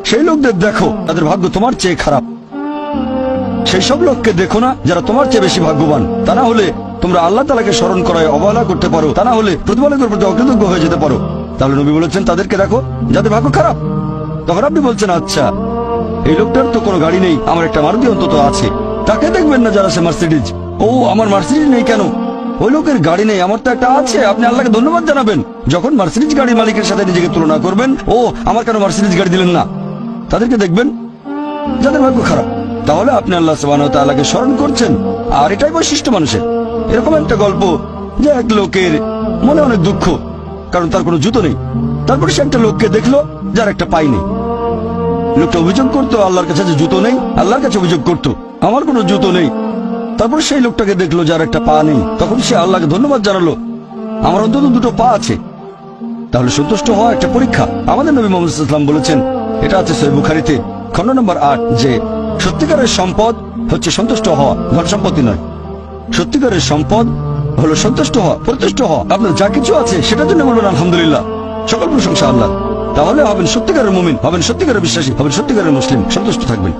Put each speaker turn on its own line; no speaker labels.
সেই লোকদের দেখো তাদের ভাগ্য তোমার চেয়ে খারাপ। সেই সব লোককে দেখো না যারা তোমার চেয়ে বেশি ভাগ্যবান। তা না হলে তোমরা আল্লাহ তাআলাকে স্মরণ করায় অবহেলা করতে পারো, তা না হলে প্রতিপালকের প্রতি অকৃতজ্ঞ হয়ে যেতে পারো। তাহলে নবী বলেছেন তাদেরকে দেখো যাদের ভাগ্য খারাপ। তখন আপনি বলছেন আচ্ছা এই লোকটার তো কোনো গাড়ি নেই, আমার একটা মারুতি অন্তত আছে। তাকে দেখবেন না যারা সে মার্সিডিজ। ও আমার মার্সিডিজ নেই কেন? ওই লোকের গাড়ি নেই, আমার তো একটা আছে। আপনি আল্লাহকে ধন্যবাদ জানাবেন যখন মার্সিডিজ গাড়ির মালিকের সাথে নিজেকে তুলনা করবেন। ও আমার কেন মার্সিডিজ গাড়ি দিলেন না? তাদেরকে দেখবেন যাদের ভাগ্য খারাপ। তাহলে আপনি আল্লাহ সুবহানাহু ওয়া তাআলাকে স্মরণ করছেন। আর এটাই বৈশিষ্ট্য মানুষের। এরকম একটা গল্প যে এক লোকের মনে অনেক দুঃখ, কারণ তার কোনো জুতো নেই। তারপরে সে একটা লোককে দেখলো যার একটা পাই নেই। লোকটা অভিযোগ করতো আল্লাহর কাছে যে জুতো নেই, আল্লাহর কাছে অভিযোগ করতো আমার কোনো জুতো নেই। তারপর সেই লোকটাকে দেখলো যার একটা পা নেই। তখন সে আল্লাহকে ধন্যবাদ জানালো আমার অন্তত দুটো পা আছে। তাহলে সন্তুষ্ট হওয়া একটা পরীক্ষা। আমাদের নবী মুহাম্মদ সাল্লাল্লাহু আলাইহি ওয়াসাল্লাম বলেছেন, এটা আছে সহিহ বুখারীতে খণ্ড নম্বর ৮, যে সত্যিকারের সম্পদ হচ্ছে সন্তুষ্ট হওয়া, ধন সম্পত্তি নয়। সত্যিকারের সম্পদ হলো সন্তুষ্ট হওয়া, প্রতিষ্ঠিত হওয়া। আপনার যা কিছু আছে সেটার জন্য বলবেন আলহামদুলিল্লাহ, সকল প্রশংসা আল্লাহ। তাহলে হবেন সত্যিকারের মুমিন, হবেন সত্যিকারের বিশ্বাসী, হবেন সত্যিকারের মুসলিম, সন্তুষ্ট থাকবেন।